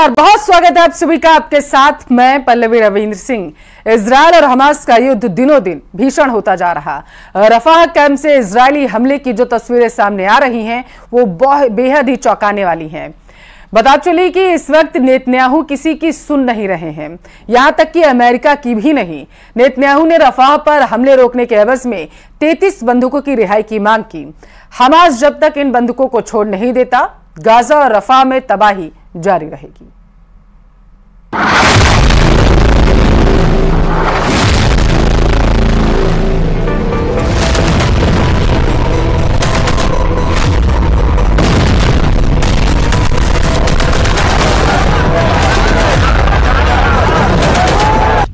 नमस्कार, बहुत स्वागत है आप सभी का। आपके साथ मैं पल्लवी रविंद्र सिंह। इजरायल और हमास का युद्ध दिनों दिन भीषण होता जा रहा। रफाह कैंप से इजरायली हमले की जो तस्वीरें सामने आ रही हैं वो बेहद ही चौंकाने वाली हैं। बता चली कि इस वक्त नेतन्याहू किसी की सुन नहीं रहे हैं, यहां तक कि अमेरिका की भी नहीं। नेतन्याहू ने रफाह पर हमले रोकने के एवज में 33 बंदूकों की रिहाई की मांग की। हमास जब तक इन बंदूकों को छोड़ नहीं देता, गाजा और रफाह में तबाही जारी रहेगी।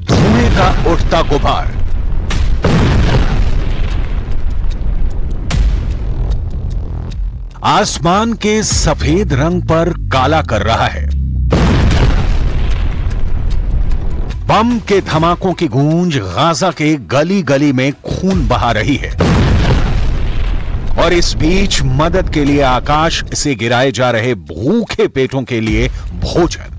धुएं का उठता गुबार, आसमान के सफेद रंग पर काला कर रहा है। बम के धमाकों की गूंज गाजा के गली गली में खून बहा रही है और इस बीच मदद के लिए आकाश से गिराए जा रहे भूखे पेटों के लिए भोजन।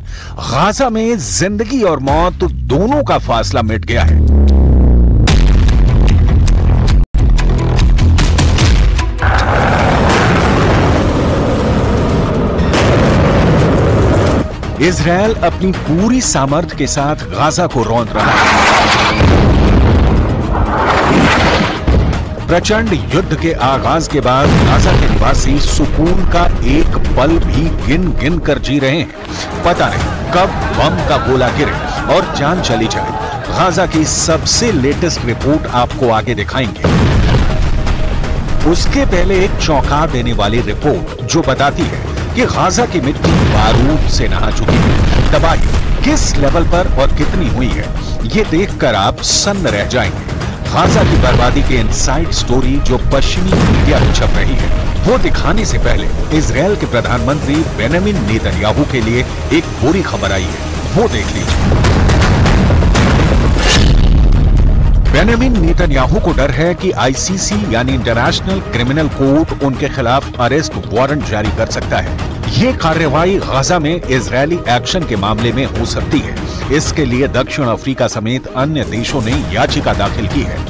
गाजा में जिंदगी और मौत दोनों का फासला मिट गया है। इजरायल अपनी पूरी सामर्थ्य के साथ गाजा को रौंद रहा है। प्रचंड युद्ध के आगाज के बाद गाजा के निवासी सुकून का एक पल भी गिन गिन कर जी रहे हैं। पता नहीं कब बम का गोला गिरे और जान चली जाए। गाजा की सबसे लेटेस्ट रिपोर्ट आपको आगे दिखाएंगे। उसके पहले एक चौंका देने वाली रिपोर्ट जो बताती है कि गाजा की मिट्टी बारूद से नहा चुकी है। तबाही किस लेवल पर और कितनी हुई है, ये देखकर आप सन्न रह जाएंगे। गाजा की बर्बादी के इनसाइड स्टोरी जो पश्चिमी मीडिया में छप रही है, वो दिखाने से पहले इजरायल के प्रधानमंत्री बेंजामिन नेतन्याहू के लिए एक बुरी खबर आई है, वो देख लीजिए। बेंजामिन नेतन्याहू को डर है कि आईसीसी यानी इंटरनेशनल क्रिमिनल कोर्ट उनके खिलाफ अरेस्ट वारंट जारी कर सकता है। ये कार्रवाई गाजा में इजरायली एक्शन के मामले में हो सकती है। इसके लिए दक्षिण अफ्रीका समेत अन्य देशों ने याचिका दाखिल की है।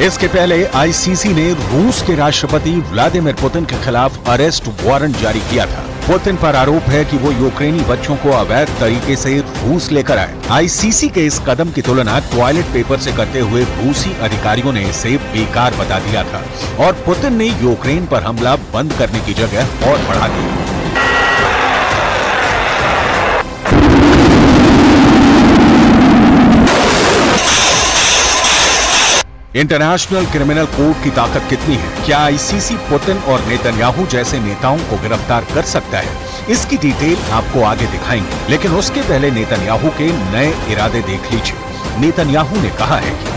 इसके पहले आईसीसी ने रूस के राष्ट्रपति व्लादिमीर पुतिन के खिलाफ अरेस्ट वारंट जारी किया था। पुतिन पर आरोप है कि वो यूक्रेनी बच्चों को अवैध तरीके से रूस लेकर आए। आईसीसी के इस कदम की तुलना टॉयलेट पेपर से करते हुए रूसी अधिकारियों ने इसे बेकार बता दिया था और पुतिन ने यूक्रेन पर हमला बंद करने की जगह और बढ़ा दी। इंटरनेशनल क्रिमिनल कोर्ट की ताकत कितनी है? क्या आईसीसी पुतिन और नेतन्याहू जैसे नेताओं को गिरफ्तार कर सकता है? इसकी डिटेल आपको आगे दिखाएंगे, लेकिन उसके पहले नेतन्याहू के नए इरादे देख लीजिए। नेतन्याहू ने कहा है कि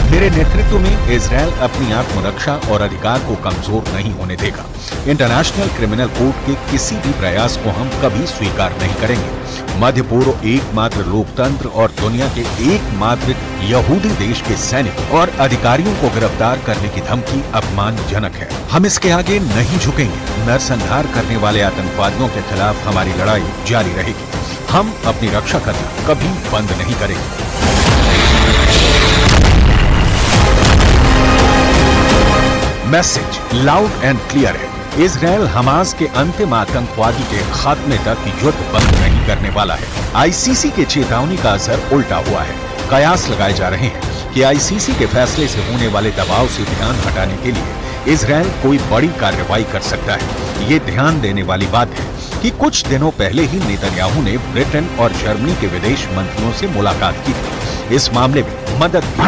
मेरे नेतृत्व में इजरायल अपनी आत्मरक्षा और अधिकार को कमजोर नहीं होने देगा। इंटरनेशनल क्रिमिनल कोर्ट के किसी भी प्रयास को हम कभी स्वीकार नहीं करेंगे। मध्य पूर्व एकमात्र लोकतंत्र और दुनिया के एकमात्र यहूदी देश के सैनिक और अधिकारियों को गिरफ्तार करने की धमकी अपमानजनक है। हम इसके आगे नहीं झुकेंगे। नरसंहार करने वाले आतंकवादियों के खिलाफ हमारी लड़ाई जारी रहेगी। हम अपनी रक्षा करना कभी बंद नहीं करेंगे। मैसेज लाउड एंड क्लियर है। इजरायल हमास के अंतिम आतंकवादी के खात्मे तक युद्ध बंद नहीं करने वाला है। आईसीसी के चेतावनी का असर उल्टा हुआ है। कयास लगाए जा रहे हैं कि आईसीसी के फैसले से होने वाले दबाव से ध्यान हटाने के लिए इजरायल कोई बड़ी कार्रवाई कर सकता है। ये ध्यान देने वाली बात है कि कुछ दिनों पहले ही नेतन्याहू ने ब्रिटेन और जर्मनी के विदेश मंत्रियों से मुलाकात की थी। इस मामले में मदद की।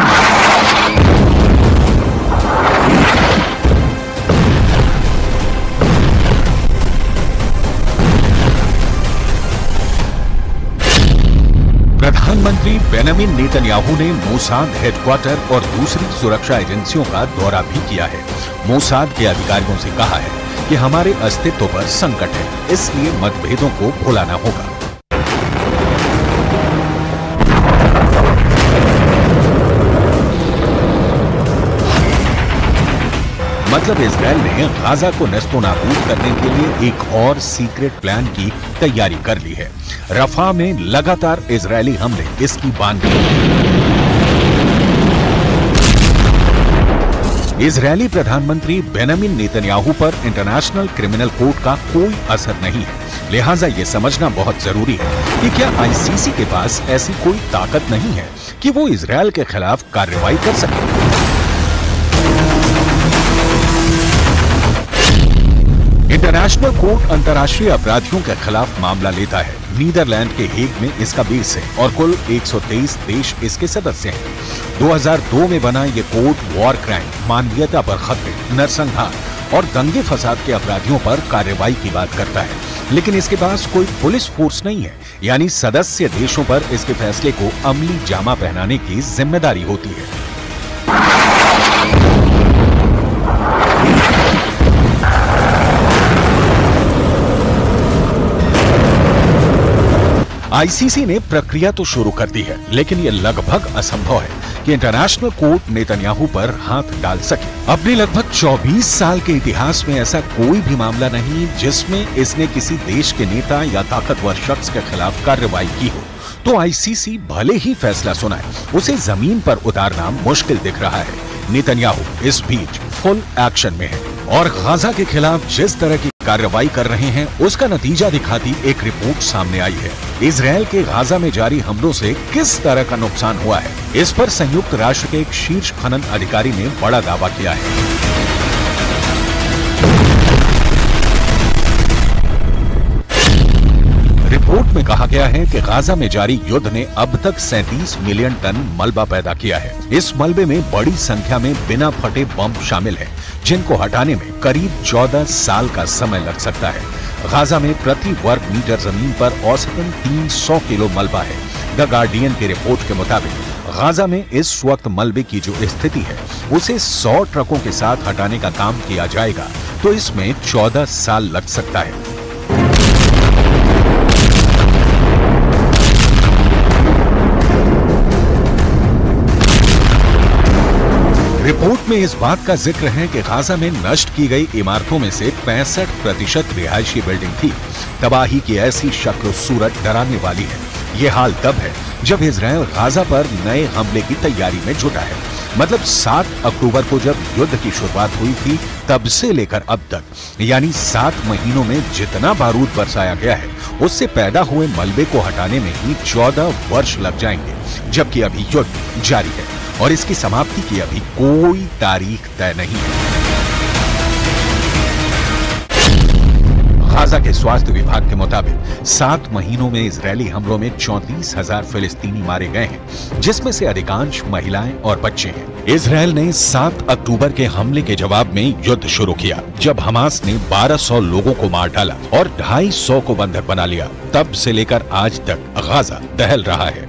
प्रधानमंत्री बेंजामिन नेतन्याहू ने मोसाद हेडक्वार्टर और दूसरी सुरक्षा एजेंसियों का दौरा भी किया है। मोसाद के अधिकारियों से कहा है कि हमारे अस्तित्व पर संकट है, इसलिए मतभेदों को भुलाना होगा। मतलब इजराइल ने गाजा को नेस्तोनाबूद करने के लिए एक और सीक्रेट प्लान की तैयारी कर ली है। रफा में लगातार इजरायली हमले इसकी बानगी। इजरायली प्रधानमंत्री बेंजामिन नेतन्याहू पर इंटरनेशनल क्रिमिनल कोर्ट का कोई असर नहीं है, लिहाजा ये समझना बहुत जरूरी है कि क्या आईसीसी के पास ऐसी कोई ताकत नहीं है कि वो इजरायल के खिलाफ कार्रवाई कर सके। इंटरनेशनल कोर्ट अंतर्राष्ट्रीय अपराधियों के खिलाफ मामला लेता है। नीदरलैंड के हेग में इसका बेस है और कुल 123 देश इसके सदस्य हैं। 2002 में बना ये कोर्ट वॉर क्राइम, मानवीयता पर खतरे, नरसंहार और दंगे फसाद के अपराधियों पर कार्रवाई की बात करता है, लेकिन इसके पास कोई पुलिस फोर्स नहीं है, यानी सदस्य देशों पर इसके फैसले को अमली जामा पहनाने की जिम्मेदारी होती है। आईसीसी ने प्रक्रिया तो शुरू कर दी है, लेकिन यह लगभग असंभव है कि इंटरनेशनल कोर्ट नेतन्याहू पर हाथ डाल सके। अपने लगभग 24 साल के इतिहास में ऐसा कोई भी मामला नहीं जिसमें इसने किसी देश के नेता या ताकतवर शख्स के खिलाफ कार्रवाई की हो। तो आईसीसी भले ही फैसला सुनाए, उसे जमीन पर उतारना मुश्किल दिख रहा है। नेतन्याहू इस बीच फुल एक्शन में है और गाजा के खिलाफ जिस तरह की कार्रवाई कर रहे हैं उसका नतीजा दिखाती एक रिपोर्ट सामने आई है। इजरायल के गाजा में जारी हमलों से किस तरह का नुकसान हुआ है, इस पर संयुक्त राष्ट्र के एक शीर्ष खनन अधिकारी ने बड़ा दावा किया है। रिपोर्ट में कहा गया है कि गाजा में जारी युद्ध ने अब तक 37 मिलियन टन मलबा पैदा किया है। इस मलबे में बड़ी संख्या में बिना फटे बम शामिल हैं, जिनको हटाने में करीब 14 साल का समय लग सकता है। गाजा में प्रति वर्ग मीटर जमीन पर औसतन 300 किलो मलबा है। द गार्डियन की रिपोर्ट के मुताबिक गाजा में इस वक्त मलबे की जो स्थिति है उसे 100 ट्रकों के साथ हटाने का काम किया जाएगा तो इसमें 14 साल लग सकता है। रिपोर्ट में इस बात का जिक्र है कि गाजा में नष्ट की गई इमारतों में से 65% रिहायशी बिल्डिंग थी। तबाही की ऐसी शक्ल सूरत डराने वाली है। ये हाल तब है जब इजरायल गाजा पर नए हमले की तैयारी में जुटा है। मतलब 7 अक्टूबर को जब युद्ध की शुरुआत हुई थी तब से लेकर अब तक, यानी 7 महीनों में जितना बारूद बरसाया गया है उससे पैदा हुए मलबे को हटाने में ही 14 वर्ष लग जाएंगे, जबकि अभी युद्ध जारी है और इसकी समाप्ति की अभी कोई तारीख तय नहीं है। गाजा के स्वास्थ्य विभाग के मुताबिक 7 महीनों में इजरायली हमलों में 34,000 फिलिस्तीनी मारे गए हैं, जिसमें से अधिकांश महिलाएं और बच्चे हैं। इजरायल ने 7 अक्टूबर के हमले के जवाब में युद्ध शुरू किया, जब हमास ने 1200 लोगों को मार डाला और 250 को बंधक बना लिया। तब से लेकर आज तक गाजा दहल रहा है।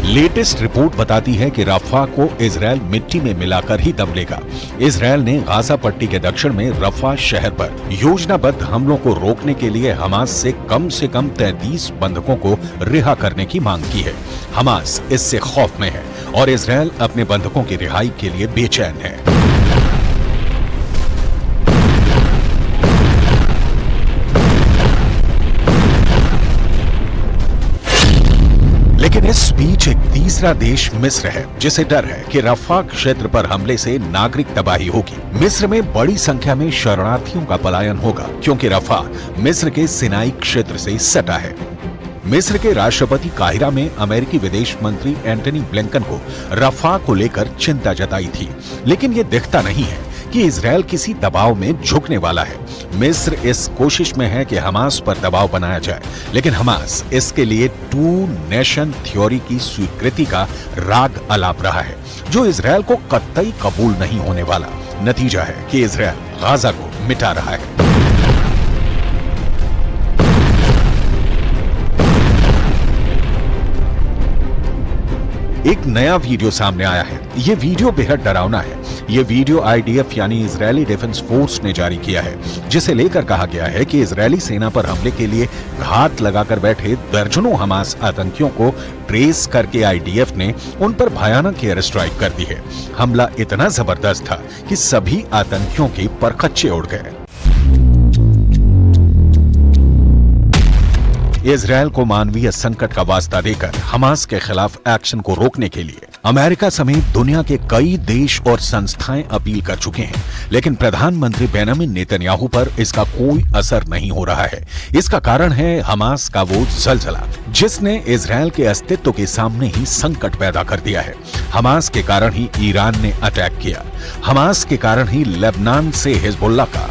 लेटेस्ट रिपोर्ट बताती है कि रफा को इजरायल मिट्टी में मिलाकर ही दम लेगा। इजरायल ने गाजा पट्टी के दक्षिण में रफा शहर पर योजनाबद्ध हमलों को रोकने के लिए हमास से कम 33 बंधकों को रिहा करने की मांग की है। हमास इससे खौफ में है और इजरायल अपने बंधकों की रिहाई के लिए बेचैन है। लेकिन इस बीच एक तीसरा देश मिस्र है, जिसे डर है कि रफा क्षेत्र पर हमले से नागरिक तबाही होगी। मिस्र में बड़ी संख्या में शरणार्थियों का पलायन होगा, क्योंकि रफा मिस्र के सिनाई क्षेत्र से सटा है। मिस्र के राष्ट्रपति काहिरा में अमेरिकी विदेश मंत्री एंटनी ब्लिंकन को रफा को लेकर चिंता जताई थी, लेकिन ये दिखता नहीं है कि इजरायल किसी दबाव में झुकने वाला है। मिस्र इस कोशिश में है कि हमास पर दबाव बनाया जाए, लेकिन हमास इसके लिए 2 नेशन थ्योरी की स्वीकृति का राग अलाप रहा है, जो इजरायल को कतई कबूल नहीं होने वाला। नतीजा है कि इजरायल गाजा को मिटा रहा है। एक नया वीडियो सामने आया है। ये वीडियो बेहद डरावना है। ये वीडियो आईडीएफ यानी इजरायली डिफेंस फोर्स ने जारी किया है, जिसे लेकर कहा गया है कि इजरायली सेना पर हमले के लिए घात लगाकर बैठे दर्जनों हमास आतंकियों को ट्रेस करके आईडीएफ ने उन पर भयानक एयर स्ट्राइक कर दी है। हमला इतना जबरदस्त था कि सभी आतंकियों के परखच्चे उड़ गए। इजरायल को मानवीय संकट का वास्ता देकर हमास के खिलाफ एक्शन को रोकने के लिए अमेरिका समेत दुनिया के कई देश और संस्थाएं अपील कर चुके हैं, लेकिन प्रधानमंत्री बेंजामिन नेतन्याहू पर इसका कोई असर नहीं हो रहा है। इसका कारण है हमास का वो जलजला, जिसने इजरायल के अस्तित्व के सामने ही संकट पैदा कर दिया है। हमास के कारण ही ईरान ने अटैक किया, हमास के कारण ही लेबनान से हिजबुल्ला का,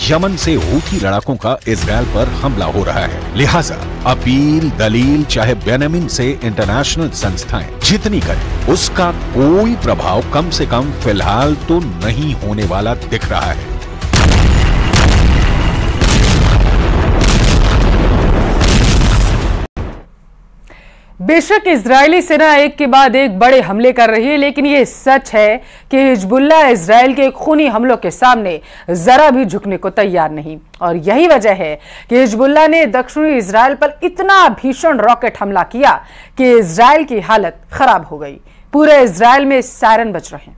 यमन से हूथी लड़ाकों का इजरायल पर हमला हो रहा है। लिहाजा अपील दलील चाहे बेंजामिन से इंटरनेशनल संस्थाएं जितनी करें, उसका कोई प्रभाव कम से कम फिलहाल तो नहीं होने वाला दिख रहा है। बेशक इजरायली सेना एक के बाद एक बड़े हमले कर रही है, लेकिन यह सच है कि हिजबुल्ला इजरायल के खूनी हमलों के सामने जरा भी झुकने को तैयार नहीं। और यही वजह है कि हिजबुल्ला ने दक्षिणी इजरायल पर इतना भीषण रॉकेट हमला किया कि इजरायल की हालत खराब हो गई। पूरे इजरायल में सायरन बज रहे हैं।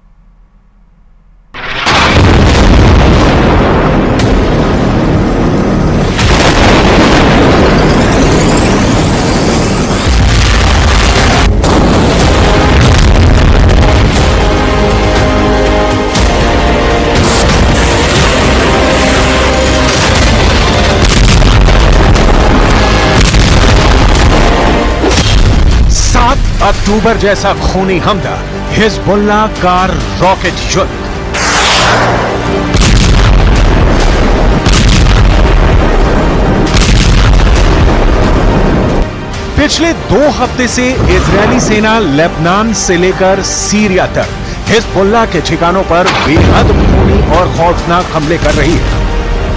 अक्टूबर जैसा खूनी हमला, हिजबुल्ला का रॉकेट युद्ध। पिछले 2 हफ्ते से इजरायली सेना लेबनान से लेकर सीरिया तक हिजबुल्ला के ठिकानों पर बेहद खूनी और खौफनाक हमले कर रही है।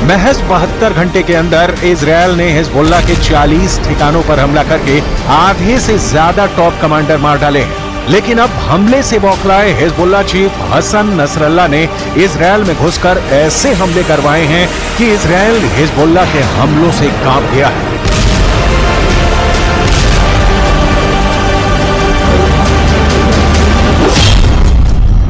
महज 72 घंटे के अंदर इजरायल ने हिजबुल्ला के 40 ठिकानों पर हमला करके आधे से ज्यादा टॉप कमांडर मार डाले हैं। लेकिन अब हमले से बौखलाए हिजबुल्ला चीफ हसन नसरल्ला ने इजरायल में घुसकर ऐसे हमले करवाए हैं कि इजरायल हिजबुल्ला के हमलों से कांप गया है।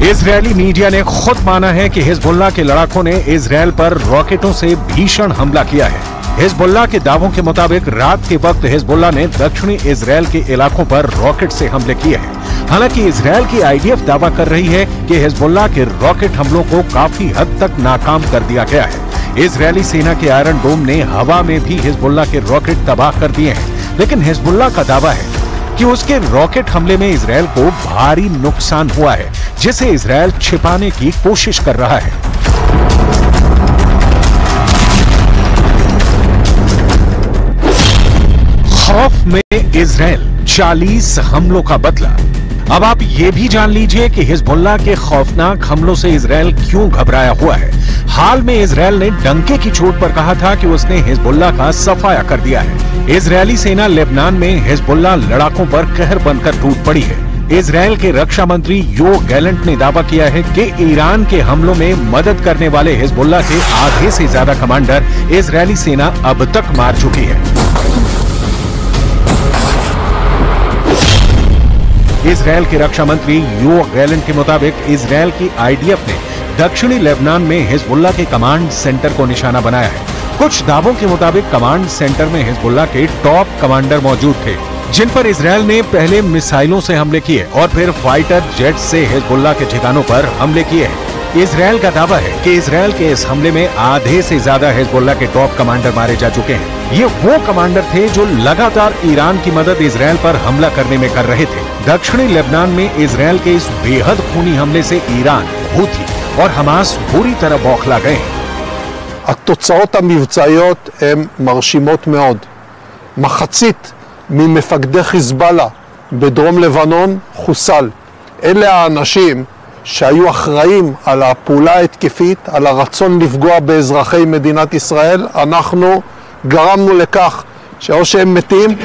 इजरायली मीडिया ने खुद माना है कि हिजबुल्ला के लड़ाकों ने इजरायल पर रॉकेटों से भीषण हमला किया है। हिजबुल्ला के दावों के मुताबिक रात के वक्त हिजबुल्ला ने दक्षिणी इजरायल के इलाकों पर रॉकेट से हमले किए हैं। हालांकि इजरायल की आईडीएफ दावा कर रही है कि हिजबुल्ला के रॉकेट हमलों को काफी हद तक नाकाम कर दिया गया है। इजरायली सेना के आयरन डोम ने हवा में भी हिजबुल्ला के रॉकेट तबाह कर दिए हैं, लेकिन हिजबुल्ला का दावा है कि उसके रॉकेट हमले में इजरायल को भारी नुकसान हुआ है, जिसे इजरायल छिपाने की कोशिश कर रहा है। खौफ में इजरायल 40 हमलों का बदला। अब आप ये भी जान लीजिए कि हिजबुल्ला के खौफनाक हमलों से इजरायल क्यों घबराया हुआ है। हाल में इजरायल ने डंके की चोट पर कहा था कि उसने हिजबुल्ला का सफाया कर दिया है। इजरायली सेना लेबनान में हिजबुल्ला लड़ाकों पर कहर बनकर टूट पड़ी है। इजरायल के रक्षा मंत्री योव गैलेंट ने दावा किया है कि ईरान के हमलों में मदद करने वाले हिजबुल्ला के आधे से ज्यादा कमांडर इजरायली सेना अब तक मार चुकी है। इजरायल के रक्षा मंत्री योव गैलेंट के मुताबिक इजरायल की आईडीएफ ने दक्षिणी लेबनान में हिजबुल्ला के कमांड सेंटर को निशाना बनाया है। कुछ दावों के मुताबिक कमांड सेंटर में हिजबुल्ला के टॉप कमांडर मौजूद थे, जिन पर इजरायल ने पहले मिसाइलों से हमले किए और फिर फाइटर जेट से हिजबुल्ला के ठिकानों पर हमले किए हैं। इजरायल का दावा है कि इजरायल के इस हमले में आधे से ज्यादा हिजबुल्ला के टॉप कमांडर मारे जा चुके हैं। ये वो कमांडर थे जो लगातार ईरान की मदद इजरायल पर हमला करने में कर रहे थे। दक्षिणी लेबनान में इजरायल के इस बेहद खूनी हमले से ईरान, हूथी और हमास बुरी तरह बौखला गए हैं। התוצאות המבצעיות הן מרשימות מאוד. מחצית ממפקדי חיזבאללה בדרום לבנון חוסל. אלה האנשים שהיו אחראים על הפעולה ההתקפית, על הרצון לפגוע באזרחי מדינת ישראל. אנחנו גרמנו לכך שאו שהם מתים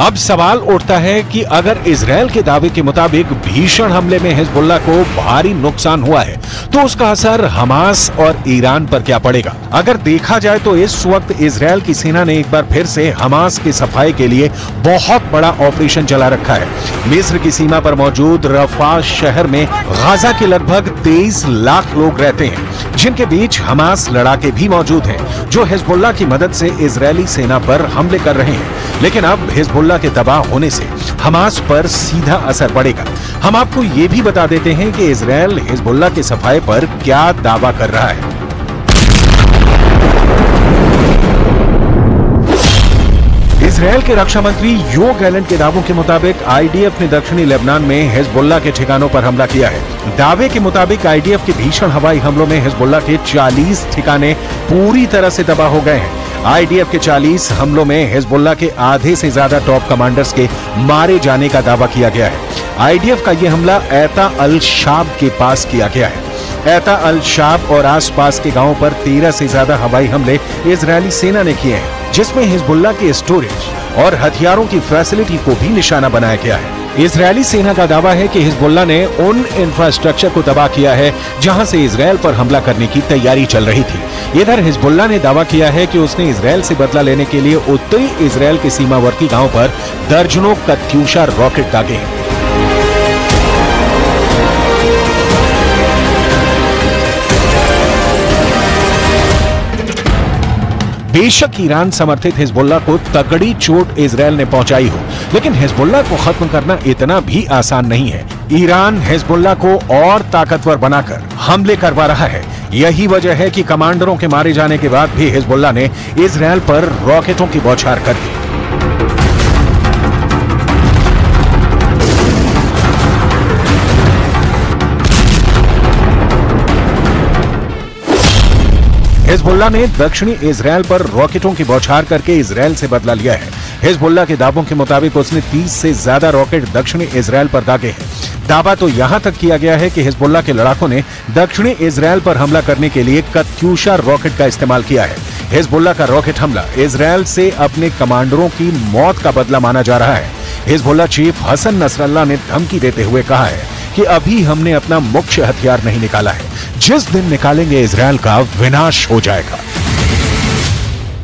अब सवाल उठता है कि अगर इजरायल के दावे के मुताबिक भीषण हमले में हिजबुल्लाह को भारी नुकसान हुआ है, तो उसका असर हमास और ईरान पर क्या पड़ेगा? अगर देखा जाए तो इस वक्त इजरायल की सेना ने एक बार फिर से हमास की सफाई के लिए बहुत बड़ा ऑपरेशन चला रखा है। मिस्र की सीमा पर मौजूद रफा शहर में गाजा के लगभग 23 लाख लोग रहते हैं, जिनके बीच हमास लड़ाके भी मौजूद हैं, जो हिजबुल्लाह की मदद से इजरायली सेना पर हमले कर रहे हैं। लेकिन अब हिजबुल्लाह के तबाह होने से हमास पर सीधा असर पड़ेगा। हम आपको ये भी बता देते हैं कि इजरायल हिजबुल्लाह की सफाई पर क्या दावा कर रहा है। इजरायल के रक्षा मंत्री यो गैलेंट के दावों के मुताबिक आईडीएफ ने दक्षिणी लेबनान में हिजबुल्लाह के ठिकानों पर हमला किया है। दावे के मुताबिक आईडीएफ के भीषण हवाई हमलों में हिजबुल्लाह के 40 ठिकाने पूरी तरह से तबाह हो गए हैं। आईडीएफ के 40 हमलों में हिजबुल्लाह के आधे से ज्यादा टॉप कमांडर्स के मारे जाने का दावा किया गया है। आईडीएफ का यह हमला ऐता अल शाब के पास किया गया है। ऐता अल शाब और आसपास के गांवों पर 13 से ज्यादा हवाई हमले इजरायली सेना ने किए हैं, जिसमें हिजबुल्लाह के स्टोरेज और हथियारों की फैसिलिटी को भी निशाना बनाया गया है। इजरायली सेना का दावा है कि हिजबुल्लाह ने उन इंफ्रास्ट्रक्चर को तबाह किया है जहां से इजरायल पर हमला करने की तैयारी चल रही थी। इधर हिजबुल्लाह ने दावा किया है कि उसने इजरायल से बदला लेने के लिए उत्तरी इजरायल के सीमावर्ती गांवों पर दर्जनों कत्यूशा रॉकेट दागे हैं। बेशक ईरान समर्थित हिजबुल्लाह को तगड़ी चोट इजरायल ने पहुंचाई हो, लेकिन हिजबुल्लाह को खत्म करना इतना भी आसान नहीं है। ईरान हिजबुल्लाह को और ताकतवर बनाकर हमले करवा रहा है। यही वजह है कि कमांडरों के मारे जाने के बाद भी हिजबुल्लाह ने इजरायल पर रॉकेटों की बौछार कर दी। हिजबुल्लाह ने दक्षिणी इजरायल पर रॉकेटों की बौछार करके इजरायल से बदला लिया है। हिजबुल्लाह के दावों के मुताबिक उसने 30 से ज्यादा रॉकेट दक्षिणी इजरायल पर दागे हैं। दावा तो यहां तक किया गया है कि हिजबुल्लाह के लड़ाकों ने दक्षिणी इजरायल पर हमला करने के लिए कत्यूशा रॉकेट का इस्तेमाल किया है। हिजबुल्लाह का रॉकेट हमला इजरायल से अपने कमांडरों की मौत का बदला माना जा रहा है। हिजबुल्लाह चीफ हसन नसरल्लाह ने धमकी देते हुए कहा है कि अभी हमने अपना मुख्य हथियार नहीं निकाला है, जिस दिन निकालेंगे इजरायल का विनाश हो जाएगा।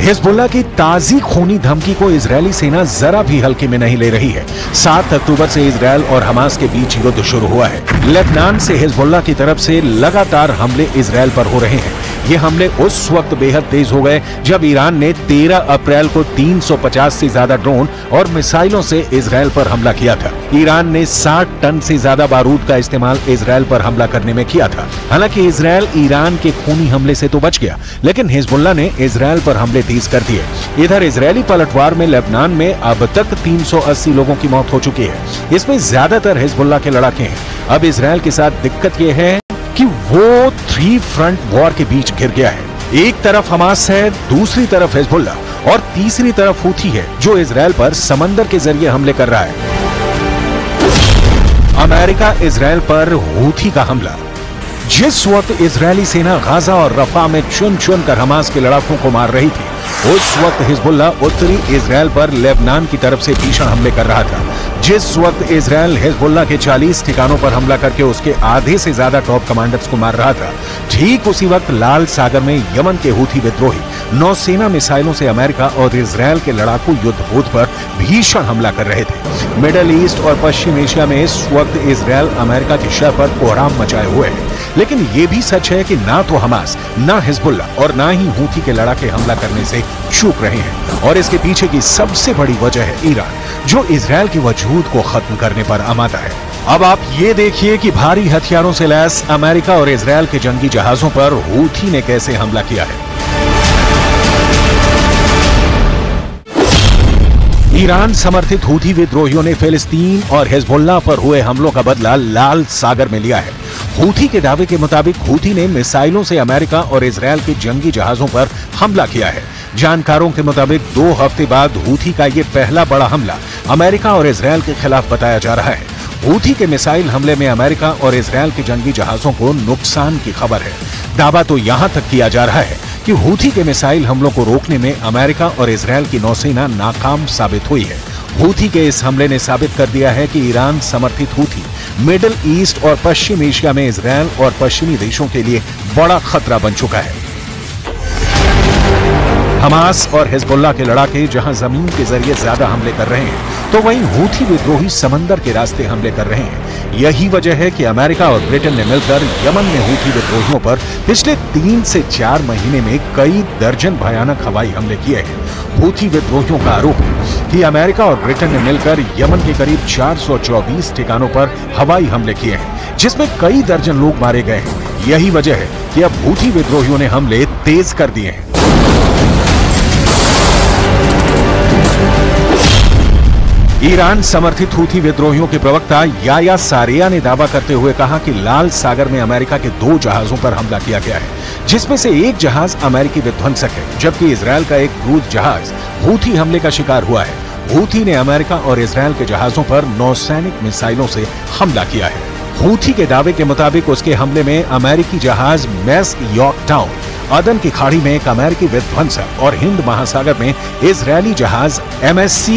हिजबुल्लाह की ताजी खूनी धमकी को इजरायली सेना जरा भी हल्के में नहीं ले रही है। 7 अक्टूबर से इजरायल और हमास के बीच युद्ध शुरू हुआ है। लेबनान से हिजबुल्लाह की तरफ से लगातार हमले इजरायल पर हो रहे हैं। ये हमले उस वक्त बेहद तेज हो गए जब ईरान ने 13 अप्रैल को 350 से ज्यादा ड्रोन और मिसाइलों से इजरायल पर हमला किया था। ईरान ने 60 टन से ज्यादा बारूद का इस्तेमाल इजरायल पर हमला करने में किया था। हालांकि इजरायल ईरान के खूनी हमले से तो बच गया, लेकिन हिजबुल्लाह ने इजरायल पर हमले तेज कर दिए। इधर इजरायली पलटवार में लेबनान में अब तक 380 लोगों की मौत हो चुकी है। इसमें ज्यादातर हिजबुल्लाह के लड़ाके हैं। अब इजरायल के साथ दिक्कत यह है कि वो 3 फ्रंट वॉर के बीच घिर गया है। एक तरफ हमास है, दूसरी तरफ हिजबुल्लाह और तीसरी तरफ हूथी है, जो इजरायल पर समंदर के जरिए हमले कर रहा है। अमेरिका इजरायल पर हूथी का हमला। जिस वक्त इजरायली सेना गाजा और रफा में चुन चुन कर हमास के लड़ाकों को मार रही थी, उस वक्त हिजबुल्लाह उत्तरी इजरायल पर लेबनान की तरफ से भीषण हमले कर रहा था। जिस वक्त इजरायल हिजबुल्लाह के 40 ठिकानों पर हमला करके उसके आधे से ज्यादा टॉप कमांडर्स को मार रहा था, ठीक उसी वक्त लाल सागर में यमन के हूथी विद्रोही नौसेना मिसाइलों से अमेरिका और इजरायल के लड़ाकू युद्धपोत पर भीषण हमला कर रहे थे। मिडल ईस्ट और पश्चिम एशिया में इस वक्त इजरायल अमेरिका की शह पर कोहराम मचाए हुए है। लेकिन ये भी सच है कि ना तो हमास, ना हिजबुल्लाह और ना ही हूथी के लड़ाके हमला करने से चूक रहे हैं। और इसके पीछे की सबसे बड़ी वजह है ईरान, जो इजरायल के वजूद को खत्म करने पर आमादा है। अब आप ये देखिए कि भारी हथियारों से लैस अमेरिका और इजरायल के जंगी जहाजों पर हूथी ने कैसे हमला किया है। ईरान समर्थित हूथी विद्रोहियों ने फिलिस्तीन और हिजबुल्लाह पर हुए हमलों का बदला लाल सागर में लिया है। हूथी के दावे के मुताबिक हूथी ने मिसाइलों से अमेरिका और इजरायल के जंगी जहाजों पर हमला किया है। जानकारों के मुताबिक 2 हफ्ते बाद हूथी का ये पहला बड़ा हमला अमेरिका और इजरायल के खिलाफ बताया जा रहा है। हूथी के मिसाइल हमले में अमेरिका और इजरायल के जंगी जहाजों को नुकसान की खबर है। दावा तो यहां तक किया जा रहा है कि हूथी के मिसाइल हमलों को रोकने में अमेरिका और इजरायल की नौसेना नाकाम साबित हुई है। हूथी के इस हमले ने साबित कर दिया है कि ईरान समर्थित हूथी मिडिल ईस्ट और पश्चिम एशिया में इजरायल और पश्चिमी देशों के लिए बड़ा खतरा बन चुका है। हमास और हिजबुल्लाह के लड़ाके जहां जमीन के जरिए ज्यादा हमले कर रहे हैं, तो वहीं हूथी विद्रोही समंदर के रास्ते हमले कर रहे हैं। यही वजह है कि अमेरिका और ब्रिटेन ने मिलकर यमन में हूथी विद्रोहियों पर पिछले 3 से 4 महीने में कई दर्जन भयानक हवाई हमले किए हैं। हूथी विद्रोहियों का आरोप है कि अमेरिका और ब्रिटेन ने मिलकर यमन के करीब 424 ठिकानों पर हवाई हमले किए हैं, जिसमें कई दर्जन लोग मारे गए हैं। यही वजह है कि अब हूथी विद्रोहियों ने हमले तेज कर दिए हैं। ईरान समर्थित हूथी विद्रोहियों के प्रवक्ता याया सारेया ने दावा करते हुए कहा कि लाल सागर में अमेरिका के 2 जहाजों पर हमला किया गया है, जिसमें से एक जहाज अमेरिकी विध्वंसक है, जबकि इजरायल का एक क्रूज जहाज हूथी हमले का शिकार हुआ है। हूथी ने अमेरिका और इजरायल के जहाजों पर नौसैनिक मिसाइलों से हमला किया है। हूथी के दावे के मुताबिक उसके हमले में अमेरिकी जहाज मैस यॉर्कटाउन, अदन की खाड़ी में एक अमेरिकी विध्वंसक और हिंद महासागर में इजरायली जहाज MSC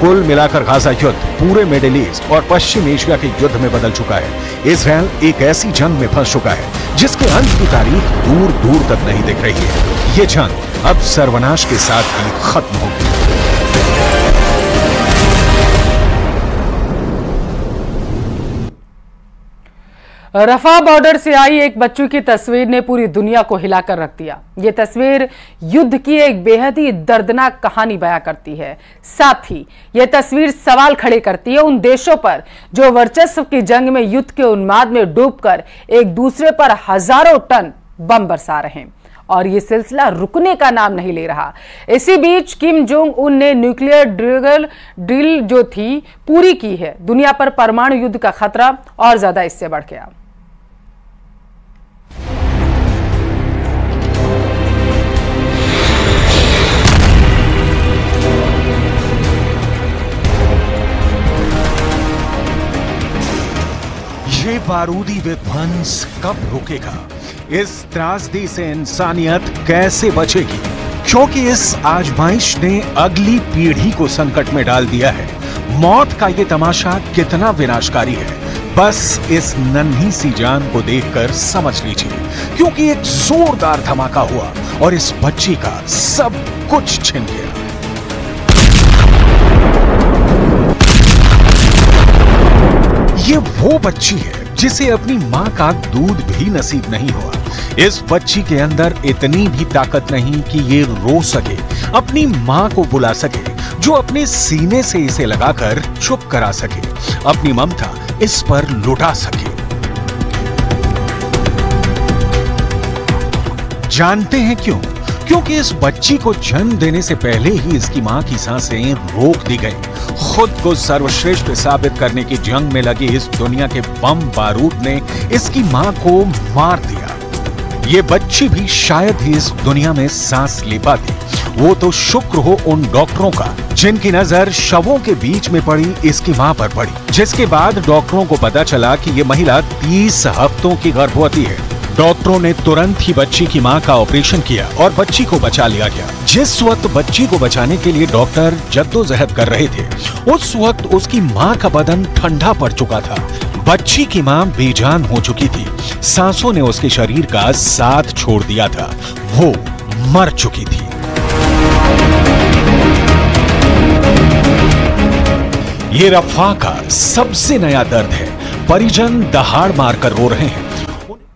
कुल मिलाकर गाजा युद्ध पूरे मिडिल ईस्ट और पश्चिम एशिया के युद्ध में बदल चुका है। इजरायल एक ऐसी जंग में फंस चुका है जिसके अंत की तारीख दूर दूर तक नहीं दिख रही है। ये जंग अब सर्वनाश के साथ ही खत्म होगी। रफा बॉर्डर से आई एक बच्ची की तस्वीर ने पूरी दुनिया को हिलाकर रख दिया। ये तस्वीर युद्ध की एक बेहद ही दर्दनाक कहानी बयां करती है। साथ ही यह तस्वीर सवाल खड़े करती है उन देशों पर जो वर्चस्व की जंग में युद्ध के उन्माद में डूबकर एक दूसरे पर हजारों टन बम बरसा रहे हैं और ये सिलसिला रुकने का नाम नहीं ले रहा। इसी बीच किम जोंग उन ने न्यूक्लियर ड्रिल जो थी पूरी की है। दुनिया पर परमाणु युद्ध का खतरा और ज्यादा इससे बढ़ गया। ये बारूदी विध्वंस कब रुकेगा? इस त्रासदी से इंसानियत कैसे बचेगी? क्योंकि इस आजमाइश ने अगली पीढ़ी को संकट में डाल दिया है। मौत का ये तमाशा कितना विनाशकारी है, बस इस नन्ही सी जान को देखकर समझ लीजिए, क्योंकि एक जोरदार धमाका हुआ और इस बच्ची का सब कुछ छिन गया। ये वो बच्ची है जिसे अपनी मां का दूध भी नसीब नहीं हुआ। इस बच्ची के अंदर इतनी भी ताकत नहीं कि ये रो सके, अपनी मां को बुला सके, जो अपने सीने से इसे लगाकर चुप करा सके, अपनी ममता इस पर लुटा सके। जानते हैं क्यों? क्योंकि इस बच्ची को जन्म देने से पहले ही इसकी मां की सांसें रोक दी गई। खुद को सर्वश्रेष्ठ साबित करने की जंग में लगी इस दुनिया के बम बारूद ने इसकी मां को मार दिया। ये बच्ची भी शायद ही इस दुनिया में सांस ले पाती। वो तो शुक्र हो उन डॉक्टरों का जिनकी नजर शवों के बीच में पड़ी इसकी मां पर पड़ी, जिसके बाद डॉक्टरों को पता चला कि ये महिला 30 हफ्तों की गर्भवती है। डॉक्टरों ने तुरंत ही बच्ची की मां का ऑपरेशन किया और बच्ची को बचा लिया गया। जिस वक्त बच्ची को बचाने के लिए डॉक्टर जद्दोजहद कर रहे थे, उस वक्त उसकी मां का बदन ठंडा पड़ चुका था। बच्ची की मां बेजान हो चुकी थी, सांसों ने उसके शरीर का साथ छोड़ दिया था, वो मर चुकी थी। ये रफा का सबसे नया दर्द है। परिजन दहाड़ मारकर रो रहे हैं।